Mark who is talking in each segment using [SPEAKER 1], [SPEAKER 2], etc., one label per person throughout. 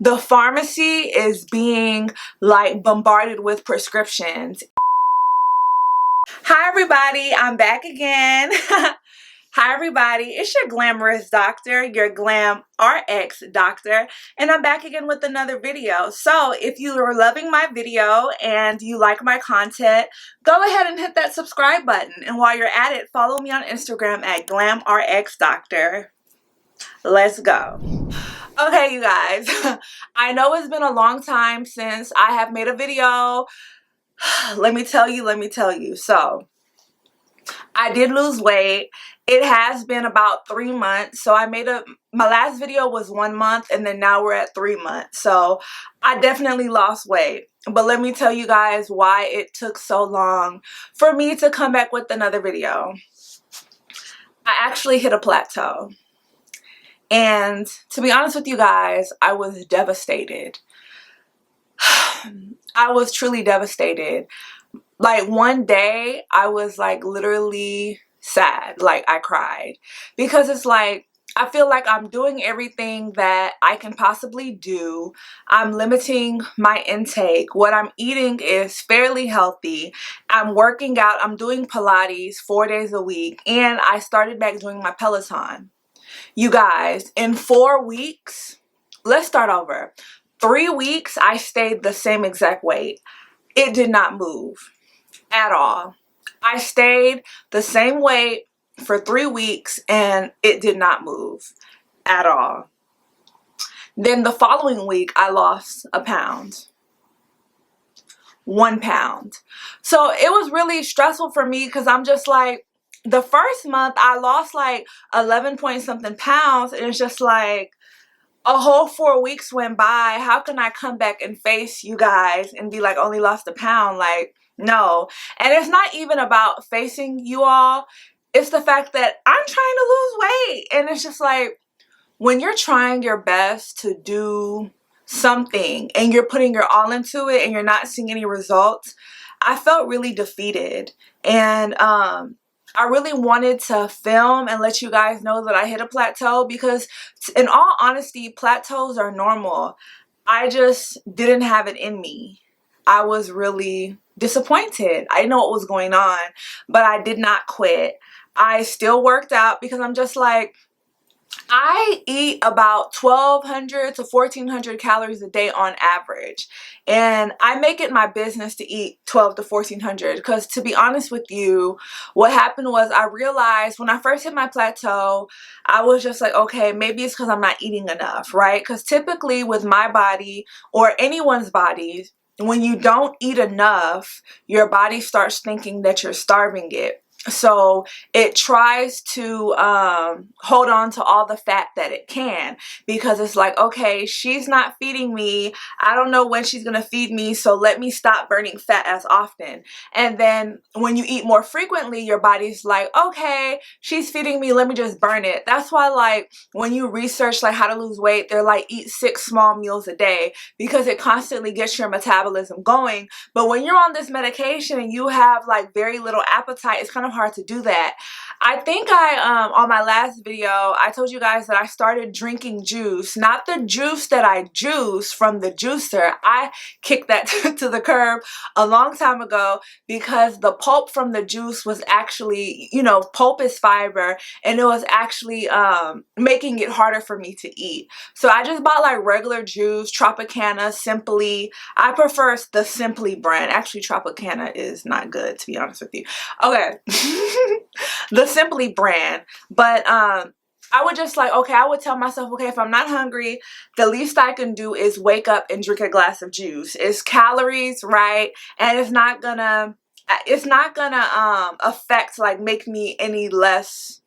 [SPEAKER 1] The pharmacy is being like bombarded with prescriptions. Hi everybody, I'm back again. Hi everybody, it's your glamorous doctor, your glam RX doctor, and I'm back again with another video. So if you are loving my video and you like my content, go ahead and hit that subscribe button. And while you're at it, follow me on Instagram at glamrxdoctor. Let's go. Okay, you guys, I know it's been a long time since I have made a video. Let me tell you. So I did lose weight. It has been about 3 months. So my last video was 1 month, and then now we're at 3 months. So I definitely lost weight. But let me tell you guys why it took so long for me to come back with another video. I actually hit a plateau. And to be honest with you guys, I was devastated. I was truly devastated. Like one day I was like literally sad. Like I cried because it's like I feel like I'm doing everything that I can possibly do. I'm limiting my intake. What I'm eating is fairly healthy. I'm working out. I'm doing Pilates 4 days a week, and I started back doing my Peloton. You guys, in 4 weeks, let's start over. 3 weeks, I stayed the same exact weight. It did not move at all. I stayed the same weight for 3 weeks and it did not move at all. Then the following week, I lost a pound. 1 pound. So it was really stressful for me because I'm just like, the first month I lost like 11 point something pounds, and it's just like a whole 4 weeks went by. How can I come back and face you guys and be like, only lost a pound? Like, no. And it's not even about facing you all. It's the fact that I'm trying to lose weight. And it's just like, when you're trying your best to do something and you're putting your all into it and you're not seeing any results, I felt really defeated. And I really wanted to film and let you guys know that I hit a plateau, because in all honesty, plateaus are normal. I just didn't have it in me. I was really disappointed. I didn't know what was going on, but I did not quit. I still worked out because I'm just like, I eat about 1,200 to 1,400 calories a day on average, and I make it my business to eat 1,200 to 1,400 because, to be honest with you, what happened was I realized when I first hit my plateau, I was just like, okay, maybe it's because I'm not eating enough, right? Because typically with my body or anyone's body, when you don't eat enough, your body starts thinking that you're starving it. So it tries to hold on to all the fat that it can, because it's like, okay, she's not feeding me. I don't know when she's gonna feed me, so let me stop burning fat as often. And then when you eat more frequently, your body's like, okay, she's feeding me, let me just burn it. That's why, like, when you research like how to lose weight, they're like, eat 6 small meals a day, because it constantly gets your metabolism going. But when you're on this medication and you have like very little appetite, it's kind of hard to do that. I think on my last video, I told you guys that I started drinking juice, not the juice that I juice from the juicer. I kicked that to the curb a long time ago because the pulp from the juice was actually, you know, pulp is fiber, and it was actually making it harder for me to eat. So I just bought like regular juice, Tropicana, Simply. I prefer the Simply brand. Actually, Tropicana is not good, to be honest with you. Okay. The Simply brand. But I would just like, okay, I would tell myself, okay, if I'm not hungry, the least I can do is wake up and drink a glass of juice. It's calories, right? And it's not gonna affect, like, make me any less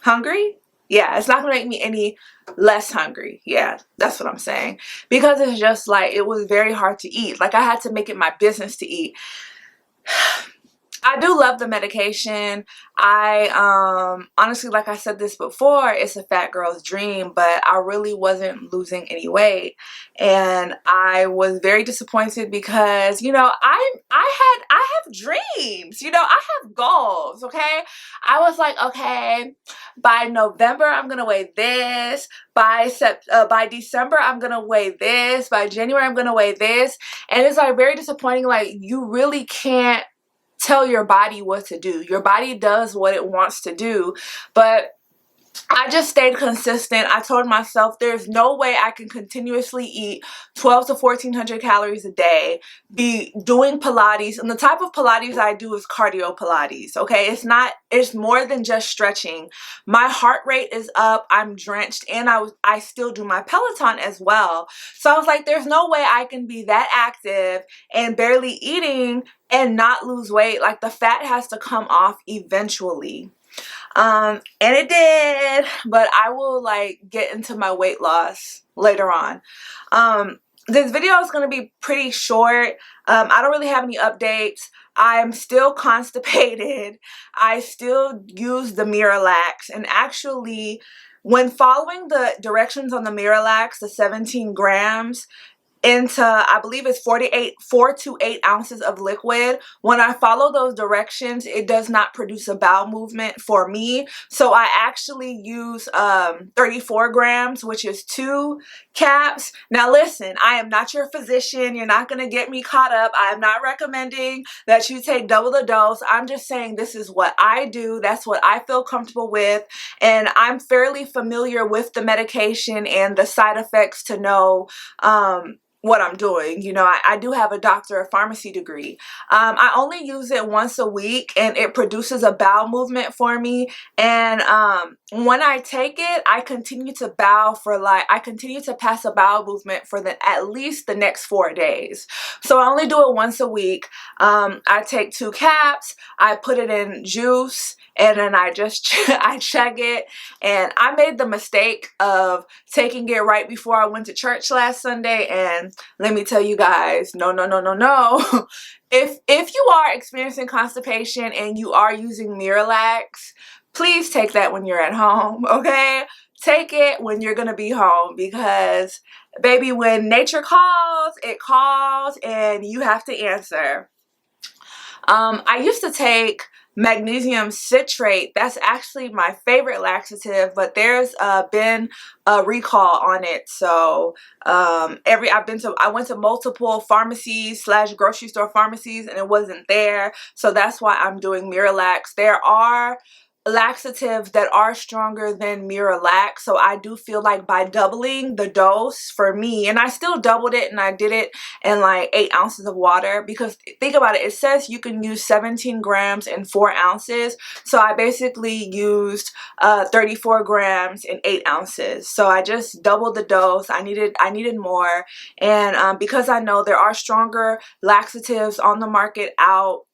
[SPEAKER 1] hungry. Yeah, it's not gonna make me any less hungry. Yeah, that's what I'm saying. Because it's just like, it was very hard to eat. Like, I had to make it my business to eat. I do love the medication. I honestly, like I said this before, it's a fat girl's dream, but I really wasn't losing any weight. and I was very disappointed because, you know, I have dreams, you know, I have goals, okay? I was like, okay, by November I'm gonna weigh this, by December I'm gonna weigh this, by January I'm gonna weigh this, and it's like very disappointing. Like, you really can't tell your body what to do. Your body does what it wants to do, but I just stayed consistent. I told myself there's no way I can continuously eat 12 to 1400 calories a day, be doing Pilates, and the type of Pilates I do is cardio Pilates, okay? It's more than just stretching. My heart rate is up, I'm drenched, and I still do my Peloton as well. So I was like, there's no way I can be that active and barely eating and not lose weight. Like, the fat has to come off eventually. And it did, but I will like get into my weight loss later on. This video is going to be pretty short. I don't really have any updates. I'm still constipated. I still use the Miralax, and actually when following the directions on the Miralax, the 17 grams into, I believe it's 4 to 8 ounces of liquid. When I follow those directions, it does not produce a bowel movement for me. So I actually use 34 grams, which is 2 caps. Now listen, I am not your physician. You're not going to get me caught up. I am not recommending that you take double the dose. I'm just saying this is what I do. That's what I feel comfortable with. And I'm fairly familiar with the medication and the side effects to know what I'm doing. You know, I do have a doctor of pharmacy degree. I only use it once a week, and it produces a bowel movement for me. And when I take it, I continue to I continue to pass a bowel movement for at least the next 4 days. So I only do it once a week. I take 2 caps, I put it in juice, and then I just I chug it. And I made the mistake of taking it right before I went to church last Sunday, and let me tell you guys, no. If you are experiencing constipation and you are using Miralax, please take that when you're at home, okay? Take it when you're gonna be home, because baby, when nature calls, it calls and you have to answer. I used to take magnesium citrate. That's actually my favorite laxative, but there's been a recall on it. So I went to multiple pharmacies / grocery store pharmacies, and it wasn't there. So that's why I'm doing Miralax. There are laxatives that are stronger than Miralax, so I do feel like by doubling the dose for me, and I still doubled it, and I did it in like 8 ounces of water, because think about it, it says you can use 17 grams in 4 ounces, so I basically used 34 grams in 8 ounces. So I just doubled the dose. I needed more, and because I know there are stronger laxatives on the market out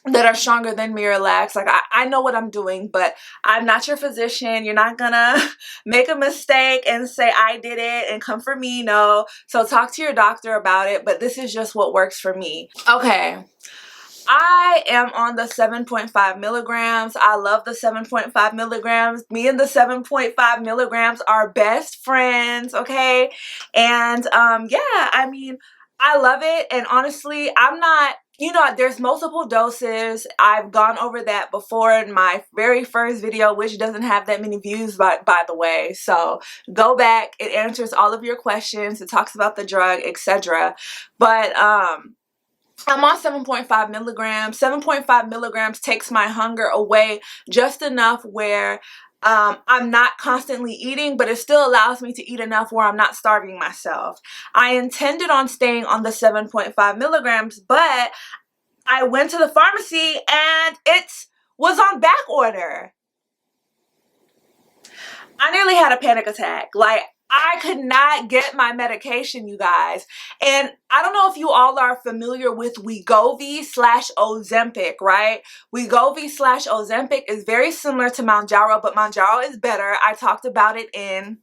[SPEAKER 1] that are stronger than Miralax. Like, I know what I'm doing, but I'm not your physician. You're not gonna make a mistake and say I did it and come for me. No. So talk to your doctor about it, but this is just what works for me. Okay. I am on the 7.5 milligrams. I love the 7.5 milligrams. Me and the 7.5 milligrams are best friends, okay? And yeah, I mean, I love it. And honestly, I'm not, you know, there's multiple doses. I've gone over that before in my very first video, which doesn't have that many views, by the way. So go back. It answers all of your questions. It talks about the drug, etc. But I'm on 7.5 milligrams. 7.5 milligrams takes my hunger away just enough where I'm not constantly eating, but it still allows me to eat enough where I'm not starving myself. I intended on staying on the 7.5 milligrams, but I went to the pharmacy and it was on back order. I nearly had a panic attack. Like, I could not get my medication, you guys. And I don't know if you all are familiar with Wegovy / Ozempic, right? Wegovy / Ozempic is very similar to Mounjaro, but Mounjaro is better. I talked about it in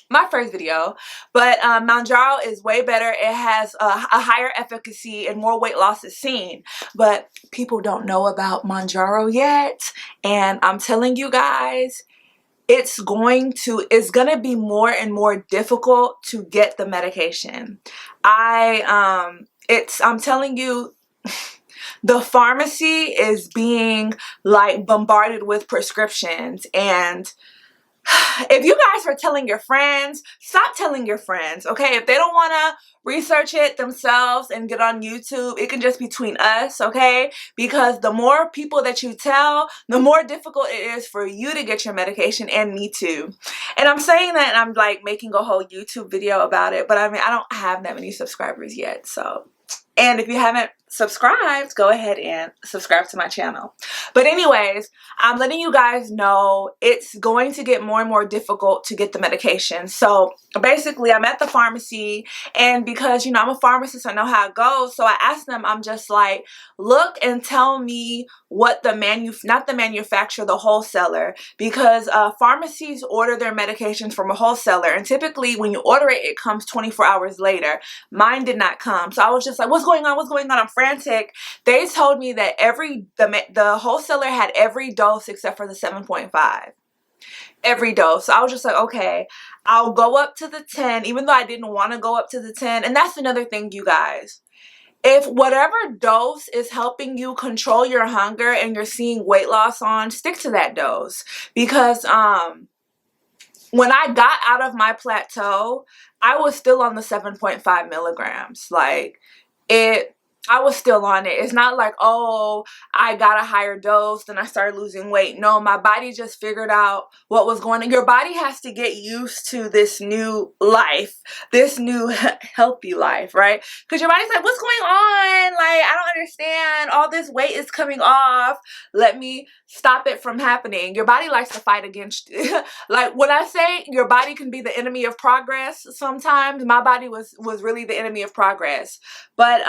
[SPEAKER 1] my first video, but Mounjaro is way better. It has a higher efficacy and more weight loss is seen, but people don't know about Mounjaro yet. And I'm telling you guys, it's gonna be more and more difficult to get the medication. I'm telling you, the pharmacy is being like bombarded with prescriptions, and if you guys are telling your friends, stop telling your friends, okay? If they don't want to research it themselves and get on YouTube, it can just be between us, okay? Because the more people that you tell, the more difficult it is for you to get your medication, and me too. And I'm saying that and I'm like making a whole YouTube video about it, but I mean, I don't have that many subscribers yet, so. And if you haven't subscribed, go ahead and subscribe to my channel. But anyways, I'm letting you guys know it's going to get more and more difficult to get the medication. So basically, I'm at the pharmacy, and because, you know, I'm a pharmacist, I know how it goes. So I asked them, I'm just like, look and tell me what the not the manufacturer, the wholesaler, because pharmacies order their medications from a wholesaler, and typically when you order it, it comes 24 hours later. Mine did not come, so I was just like, what's going on? What's going on? I'm frantic. They told me that the wholesaler had every dose except for the 7.5. Every dose. So I was just like, okay, I'll go up to the 10, even though I didn't want to go up to the 10. And that's another thing, you guys. If whatever dose is helping you control your hunger and you're seeing weight loss on, stick to that dose. Because when I got out of my plateau, I was still on the 7.5 milligrams. Like, I was still on it. It's not like, oh, I got a higher dose, then I started losing weight. No, my body just figured out what was going on. Your body has to get used to this new life, this new healthy life, right? Because your body's like, what's going on? Like, I don't understand. All this weight is coming off. Let me stop it from happening. Your body likes to fight against you. Like, when I say your body can be the enemy of progress, sometimes my body was really the enemy of progress. But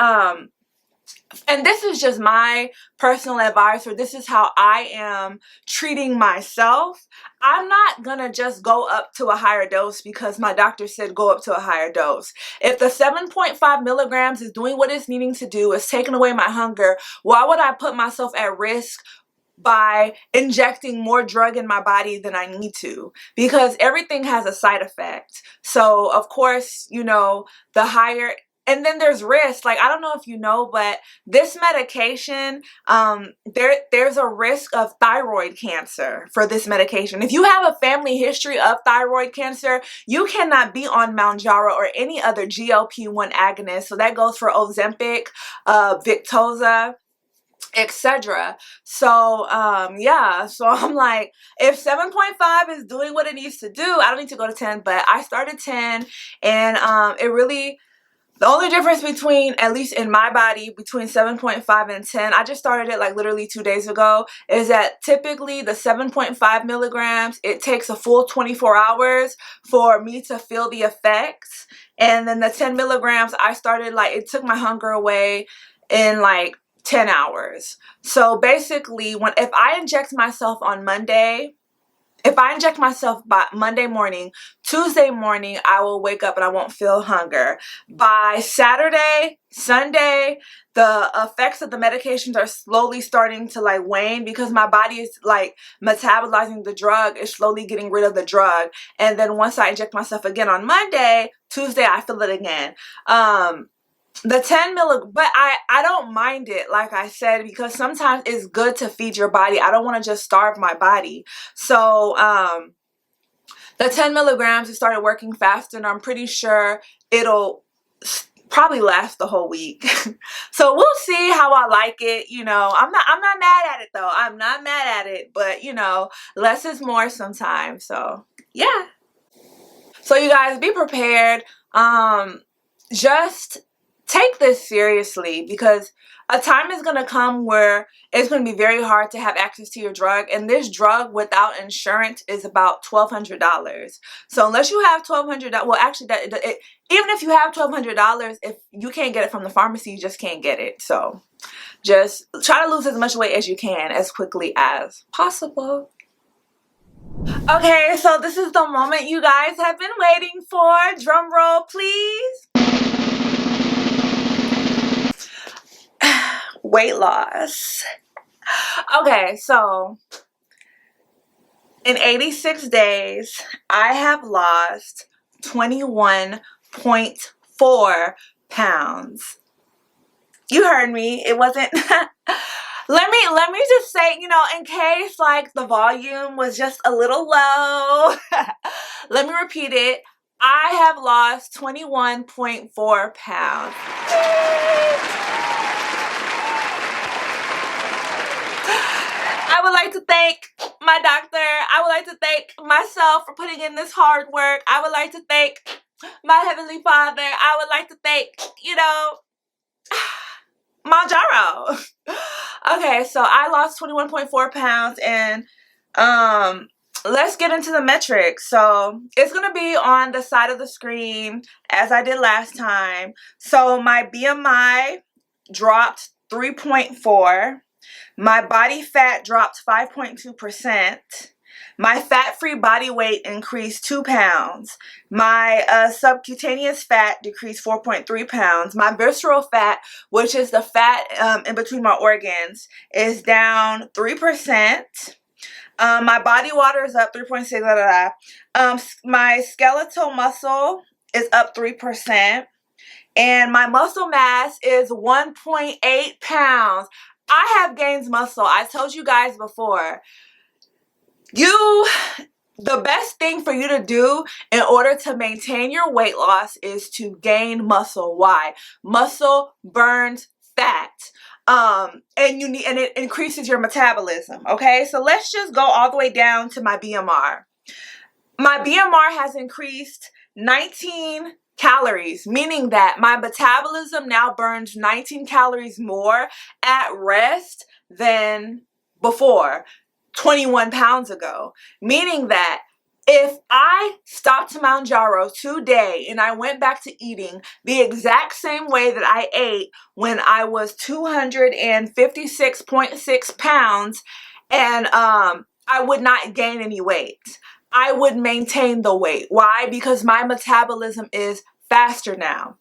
[SPEAKER 1] and this is just my personal advice, or this is how I am treating myself. I'm not gonna just go up to a higher dose because my doctor said go up to a higher dose. If the 7.5 milligrams is doing what it's needing to do, is taking away my hunger, why would I put myself at risk by injecting more drug in my body than I need to? Because everything has a side effect. So of course, you know, the higher. And then there's risk. Like, I don't know if you know, but this medication, there's a risk of thyroid cancer for this medication. If you have a family history of thyroid cancer, you cannot be on Mounjaro or any other GLP-1 agonist. So that goes for Ozempic, Victoza, etc. So yeah, so I'm like, if 7.5 is doing what it needs to do, I don't need to go to 10. But I started 10, and it really, the only difference between, at least in my body, between 7.5 and 10, I just started it like literally 2 days ago, is that typically the 7.5 milligrams, it takes a full 24 hours for me to feel the effects. And then the 10 milligrams, I started, like, it took my hunger away in like 10 hours. So basically, if I inject myself on Monday, if I inject myself by Monday morning, Tuesday morning, I will wake up and I won't feel hunger. By Saturday, Sunday, the effects of the medications are slowly starting to like wane, because my body is like metabolizing the drug, is slowly getting rid of the drug. And then once I inject myself again on Monday, Tuesday, I feel it again. The 10 milligrams, but I don't mind it, like I said, because sometimes it's good to feed your body. I don't want to just starve my body. So the 10 milligrams, it started working faster, and I'm pretty sure it'll probably last the whole week. So we'll see how I like it. You know, I'm not mad at it though. I'm not mad at it, but you know, less is more sometimes. So yeah. So you guys, be prepared. Just take this seriously, because a time is going to come where it's going to be very hard to have access to your drug, and this drug without insurance is about $1,200. So unless you have $1,200, well, actually, even if you have $1,200, if you can't get it from the pharmacy, you just can't get it. So just try to lose as much weight as you can as quickly as possible. Okay, so this is the moment you guys have been waiting for. Drum roll, please. Weight loss. Okay, so In 86 days, I have lost 21.4 pounds. You heard me. It wasn't let me just say, you know, in case like the volume was just a little low. Let me repeat it. I have lost 21.4 pounds. I would like to thank my doctor. I would like to thank myself for putting in this hard work. I would like to thank my Heavenly Father. I would like to thank, you know, Mounjaro. Okay, so I lost 21.4 pounds, and let's get into the metrics. So it's gonna be on the side of the screen as I did last time. So my BMI dropped 3.4. My body fat dropped 5.2%. My fat-free body weight increased 2 pounds. My subcutaneous fat decreased 4.3 pounds. My visceral fat, which is the fat in between my organs, is down 3%. My body water is up 3.6. My skeletal muscle is up 3%. And my muscle mass is 1.8 pounds. I have gained muscle. I told you guys before. The best thing for you to do in order to maintain your weight loss is to gain muscle. Why? Muscle burns fat. And it increases your metabolism. Okay, so let's just go all the way down to my BMR. My BMR has increased 19 calories, meaning that my metabolism now burns 19 calories more at rest than before, 21 pounds ago. Meaning that if I stopped Mounjaro today and I went back to eating the exact same way that I ate when I was 256.6 pounds, and I would not gain any weight. I would maintain the weight. Why? Because my metabolism is faster now.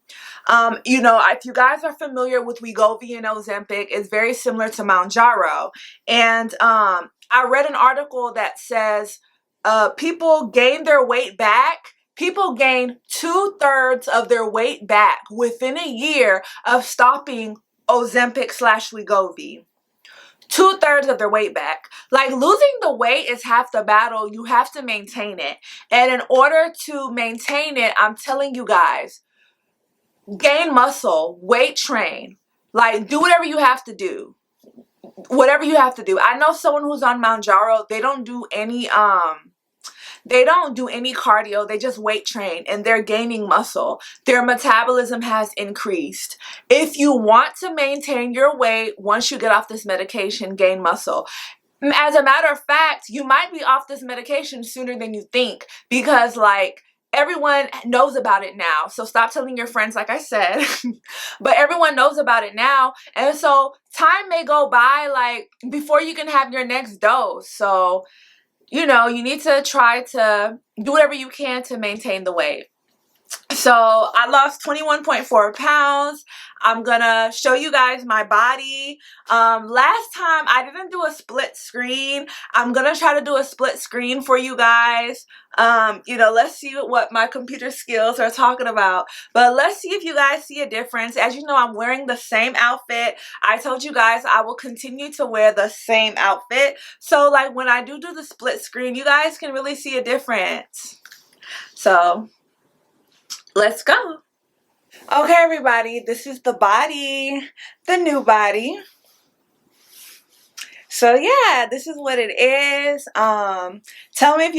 [SPEAKER 1] You know, if you guys are familiar with Wegovy and Ozempic, it's very similar to Mounjaro. And I read an article that says people gain their weight back. People gain 2/3 of their weight back within a year of stopping Ozempic/Wegovy. 2/3 of their weight back. Like, losing the weight is half the battle. You have to maintain it. And in order to maintain it, I'm telling you guys, gain muscle, weight train, like do whatever you have to do. Whatever you have to do. I know someone who's on Mounjaro, they don't do any cardio. They just weight train and they're gaining muscle. Their metabolism has increased. If you want to maintain your weight once you get off this medication, gain muscle. As a matter of fact, you might be off this medication sooner than you think, because like everyone knows about it now. So stop telling your friends, like I said. But everyone knows about it now. And so time may go by like before you can have your next dose. So, you know, you need to try to do whatever you can to maintain the weight. So I lost 21.4 pounds. I'm gonna show you guys my body. Last time I didn't do a split screen. I'm gonna try to do a split screen for you guys. You know, let's see what my computer skills are talking about. But let's see if you guys see a difference. As you know, I'm wearing the same outfit. I told you guys I will continue to wear the same outfit. So like when I do the split screen, you guys can really see a difference. So let's go. Okay, everybody, this is the body, the new body. So yeah, this is what it is. Tell me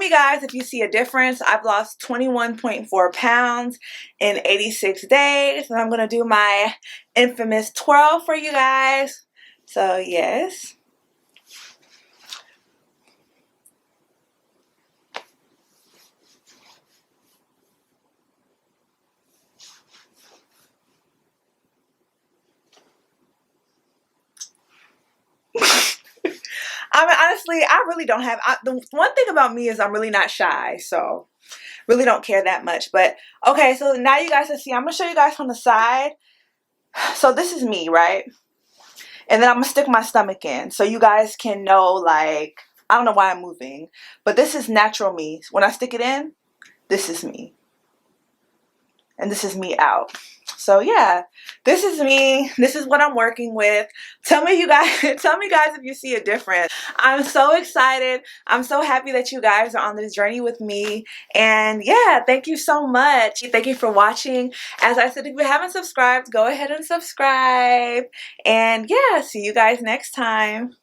[SPEAKER 1] guys if you see a difference. I've lost 21.4 pounds in 86 days, and I'm gonna do my infamous twirl for you guys. So yes. I mean, honestly, I really don't have, the one thing about me is I'm really not shy, so really don't care that much. But okay, so now you guys can see, I'm gonna show you guys from the side. So this is me, right? And then I'm gonna stick my stomach in so you guys can know like I don't know why I'm moving, but this is natural me. When I stick it in, this is me. And this is me out. So yeah, this is me. This is what I'm working with. Tell me tell me guys if you see a difference. I'm so excited. I'm so happy that you guys are on this journey with me. And yeah, thank you so much. Thank you for watching. As I said, if you haven't subscribed, go ahead and subscribe. And yeah, see you guys next time.